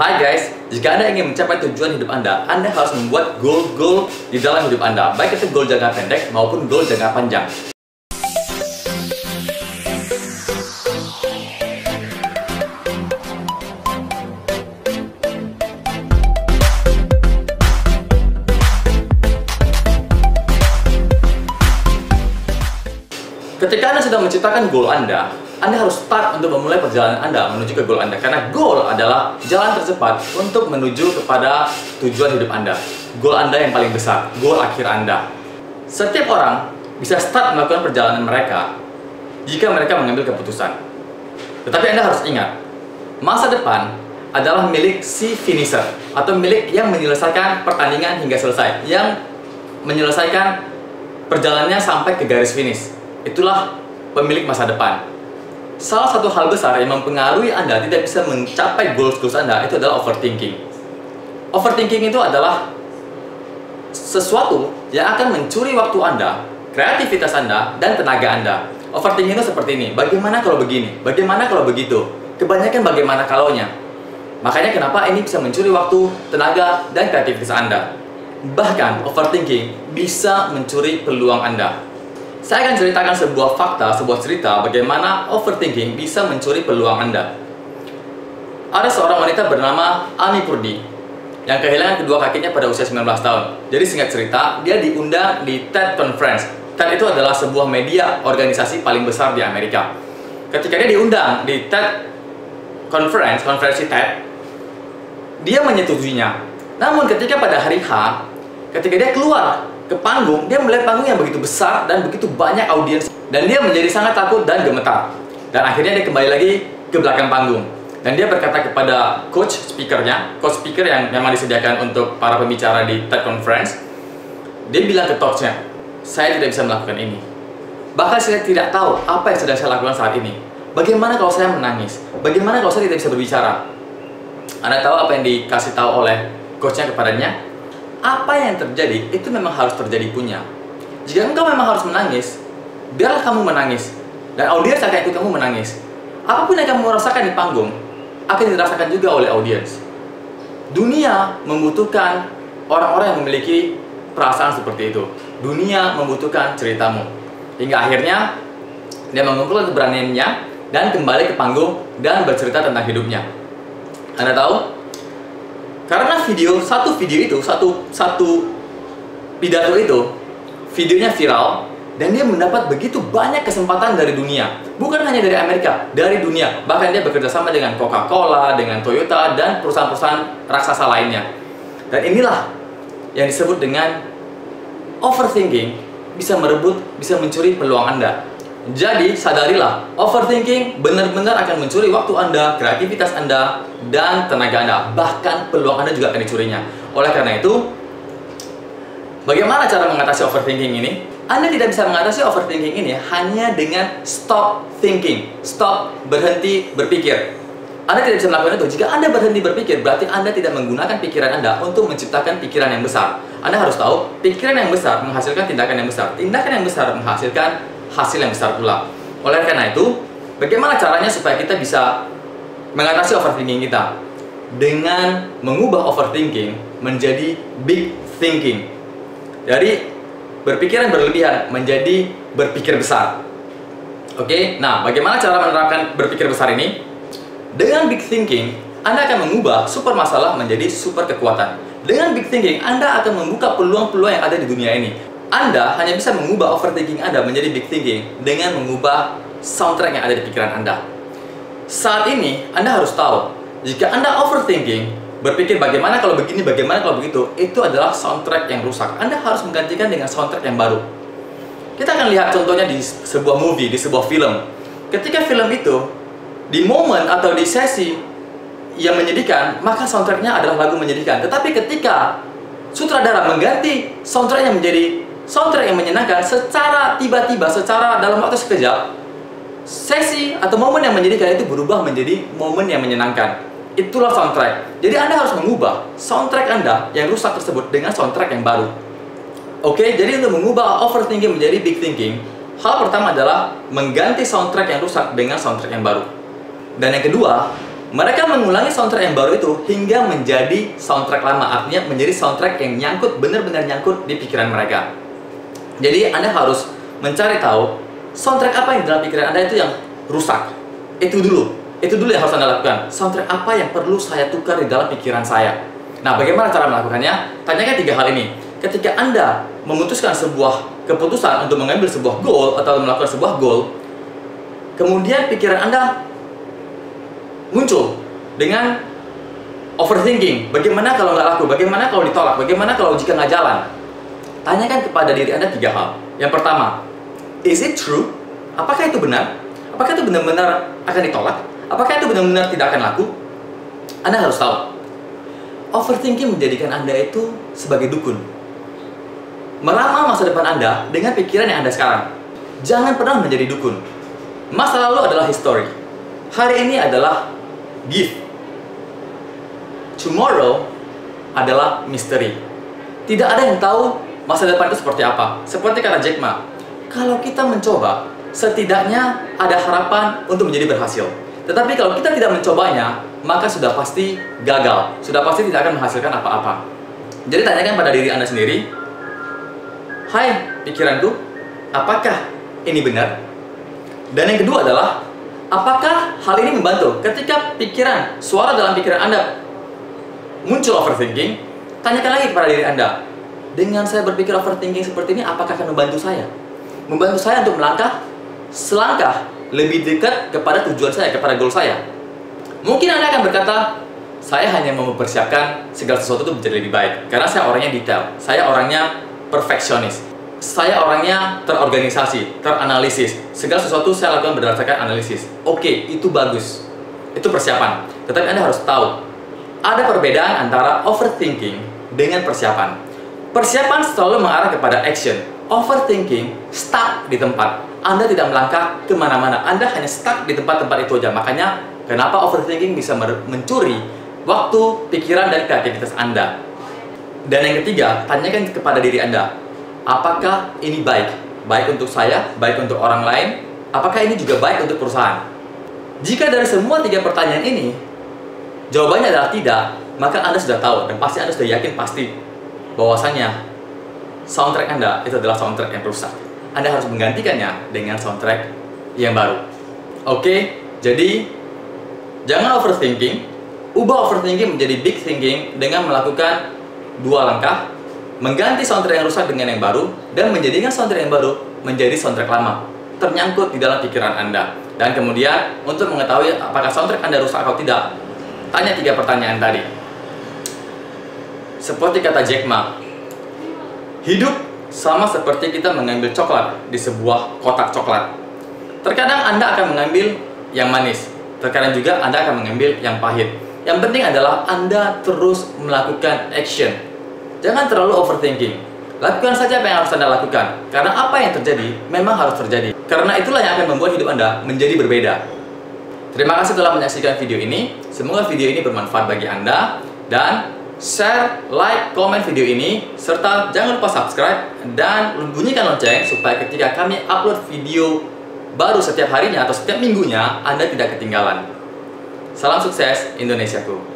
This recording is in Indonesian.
Hai guys, jika Anda ingin mencapai tujuan hidup Anda harus membuat goal-goal di dalam hidup Anda, baik itu goal jangka pendek maupun goal jangka panjang. Ketika Anda sudah menciptakan goal Anda harus start untuk memulai perjalanan Anda menuju ke goal Anda. Karena goal adalah jalan tercepat untuk menuju kepada tujuan hidup Anda. Goal Anda yang paling besar, goal akhir Anda. Setiap orang bisa start melakukan perjalanan mereka jika mereka mengambil keputusan. Tetapi Anda harus ingat, masa depan adalah milik si finisher, atau milik yang menyelesaikan pertandingan hingga selesai, yang menyelesaikan perjalanannya sampai ke garis finish. Itulah pemilik masa depan. Salah satu hal besar yang mempengaruhi Anda tidak bisa mencapai goals Anda itu adalah overthinking. Overthinking itu adalah sesuatu yang akan mencuri waktu Anda, kreativitas Anda, dan tenaga Anda. Overthinking itu seperti ini, bagaimana kalau begini, bagaimana kalau begitu, kebanyakan bagaimana kalaunya. Makanya kenapa ini bisa mencuri waktu, tenaga, dan kreativitas Anda. Bahkan overthinking bisa mencuri peluang Anda. Saya akan ceritakan sebuah fakta, sebuah cerita bagaimana overthinking bisa mencuri peluang Anda. Ada seorang wanita bernama Amy Purdy yang kehilangan kedua kakinya pada usia 19 tahun. Jadi singkat cerita, dia diundang di TED Conference. TED itu adalah sebuah media organisasi paling besar di Amerika. Ketika dia diundang di TED Conference, konferensi TED, dia menyetujuinya. Namun ketika pada hari H, ketika dia keluar ke panggung, dia melihat panggung yang begitu besar dan begitu banyak audiens, dan dia menjadi sangat takut dan gemetar. Dan akhirnya dia kembali lagi ke belakang panggung, dan dia berkata kepada coach speaker yang memang disediakan untuk para pembicara di TED Conference. Dia bilang ke coachnya, saya tidak bisa melakukan ini, bahkan saya tidak tahu apa yang sedang saya lakukan saat ini. Bagaimana kalau saya menangis? Bagaimana kalau saya tidak bisa berbicara? Anda tahu apa yang dikasih tahu oleh coachnya kepadanya? Apa yang terjadi, itu memang harus terjadi punya. Jika engkau memang harus menangis, biarlah kamu menangis, dan audiens akan ikut kamu menangis. Apapun yang kamu rasakan di panggung, akan dirasakan juga oleh audiens. Dunia membutuhkan orang-orang yang memiliki perasaan seperti itu. Dunia membutuhkan ceritamu. Hingga akhirnya, dia mengumpulkan keberaniannya, dan kembali ke panggung, dan bercerita tentang hidupnya. Anda tahu? Karena satu pidato itu, videonya viral, dan dia mendapat begitu banyak kesempatan dari dunia. Bukan hanya dari Amerika, dari dunia. Bahkan dia bekerja sama dengan Coca-Cola, dengan Toyota, dan perusahaan-perusahaan raksasa lainnya. Dan inilah yang disebut dengan overthinking, bisa mencuri peluang Anda. Jadi, sadarilah, overthinking benar-benar akan mencuri waktu Anda, kreativitas Anda, dan tenaga Anda. Bahkan peluang Anda juga akan dicurinya. Oleh karena itu, bagaimana cara mengatasi overthinking ini? Anda tidak bisa mengatasi overthinking ini hanya dengan stop thinking. Stop, berhenti berpikir. Anda tidak bisa melakukan itu. Jika Anda berhenti berpikir, berarti Anda tidak menggunakan pikiran Anda untuk menciptakan pikiran yang besar. Anda harus tahu, pikiran yang besar menghasilkan tindakan yang besar. Tindakan yang besar menghasilkan hasil yang besar pula. Oleh karena itu, bagaimana caranya supaya kita bisa mengatasi overthinking kita? Dengan mengubah overthinking menjadi big thinking. Dari berpikiran berlebihan menjadi berpikir besar. Oke, nah bagaimana cara menerapkan berpikir besar ini? Dengan big thinking, Anda akan mengubah super masalah menjadi super kekuatan. Dengan big thinking, Anda akan membuka peluang-peluang yang ada di dunia ini. Anda hanya bisa mengubah overthinking Anda menjadi big thinking dengan mengubah soundtrack yang ada di pikiran Anda. Saat ini, Anda harus tahu, jika Anda overthinking, berpikir bagaimana kalau begini, bagaimana kalau begitu, itu adalah soundtrack yang rusak. Anda harus menggantikan dengan soundtrack yang baru. Kita akan lihat contohnya di sebuah movie, di sebuah film. Ketika film itu, di momen atau di sesi yang menyedihkan, maka soundtracknya adalah lagu menyedihkan. Tetapi ketika sutradara mengganti soundtracknya menjadi soundtrack yang menyenangkan secara tiba-tiba, secara dalam waktu sekejap, sesi atau momen yang menyedihkan itu berubah menjadi momen yang menyenangkan. Itulah soundtrack. Jadi Anda harus mengubah soundtrack Anda yang rusak tersebut dengan soundtrack yang baru. Oke, jadi untuk mengubah overthinking menjadi big thinking, hal pertama adalah mengganti soundtrack yang rusak dengan soundtrack yang baru. Dan yang kedua, Mereka mengulangi soundtrack yang baru itu hingga menjadi soundtrack lama. Artinya menjadi soundtrack yang nyangkut, benar-benar nyangkut di pikiran mereka. Jadi Anda harus mencari tahu soundtrack apa yang dalam pikiran Anda itu yang rusak. Itu dulu yang harus Anda lakukan. Soundtrack apa yang perlu saya tukar di dalam pikiran saya. Nah, bagaimana cara melakukannya? Tanyakan 3 hal ini. Ketika Anda memutuskan sebuah keputusan untuk mengambil sebuah goal atau melakukan sebuah goal, kemudian pikiran Anda muncul dengan overthinking. Bagaimana kalau nggak laku? Bagaimana kalau ditolak? Bagaimana kalau jika nggak jalan? Tanyakan kepada diri Anda 3 hal. Yang pertama, is it true? Apakah itu benar? Apakah itu benar-benar akan ditolak? Apakah itu benar-benar tidak akan laku? Anda harus tahu. Overthinking menjadikan Anda itu sebagai dukun. Meramal masa depan Anda dengan pikiran yang Anda sekarang. Jangan pernah menjadi dukun. Masa lalu adalah history. Hari ini adalah gift. Tomorrow adalah misteri. Tidak ada yang tahu masa depan itu seperti apa. Seperti kata Jack Ma, kalau kita mencoba, setidaknya ada harapan untuk menjadi berhasil. Tetapi kalau kita tidak mencobanya, maka sudah pasti gagal. Sudah pasti tidak akan menghasilkan apa-apa. Jadi tanyakan pada diri Anda sendiri, hai pikiranku, apakah ini benar? Dan yang kedua adalah, apakah hal ini membantu? Ketika suara dalam pikiran Anda muncul overthinking, tanyakan lagi kepada diri Anda, dengan saya berpikir overthinking seperti ini, apakah akan membantu saya? Membantu saya untuk melangkah selangkah lebih dekat kepada tujuan saya, kepada goal saya. Mungkin Anda akan berkata, saya hanya mau mempersiapkan segala sesuatu itu menjadi lebih baik. Karena saya orangnya detail, saya orangnya perfeksionis. Saya orangnya terorganisasi, teranalisis. Segala sesuatu saya lakukan berdasarkan analisis. Oke, itu bagus. Itu persiapan. Tetapi Anda harus tahu, ada perbedaan antara overthinking dengan persiapan. Persiapan selalu mengarah kepada action. Overthinking stuck di tempat. Anda tidak melangkah kemana-mana. Anda hanya stuck di tempat-tempat itu aja. Makanya, kenapa overthinking bisa mencuri waktu, pikiran, dan kreativitas Anda. Dan yang ketiga, tanyakan kepada diri Anda, apakah ini baik? Baik untuk saya, baik untuk orang lain, apakah ini juga baik untuk perusahaan? Jika dari semua 3 pertanyaan ini, jawabannya adalah tidak, maka Anda sudah tahu, dan pasti Anda sudah yakin pasti bahwasanya soundtrack Anda itu adalah soundtrack yang rusak. Anda harus menggantikannya dengan soundtrack yang baru. Oke, jadi jangan overthinking, ubah overthinking menjadi big thinking dengan melakukan 2 langkah, mengganti soundtrack yang rusak dengan yang baru, dan menjadikan soundtrack yang baru menjadi soundtrack lama, ternyangkut di dalam pikiran Anda. Dan kemudian, untuk mengetahui apakah soundtrack Anda rusak atau tidak, tanya 3 pertanyaan tadi. Seperti kata Jack Ma, hidup sama seperti kita mengambil coklat di sebuah kotak coklat. Terkadang Anda akan mengambil yang manis, terkadang juga Anda akan mengambil yang pahit. Yang penting adalah Anda terus melakukan action. Jangan terlalu overthinking. Lakukan saja apa yang harus Anda lakukan. Karena apa yang terjadi memang harus terjadi. Karena itulah yang akan membuat hidup Anda menjadi berbeda. Terima kasih telah menyaksikan video ini. Semoga video ini bermanfaat bagi Anda. Dan share, like, komen video ini. Serta jangan lupa subscribe dan bunyikan lonceng supaya ketika kami upload video baru setiap harinya atau setiap minggunya, Anda tidak ketinggalan. Salam sukses Indonesiaku.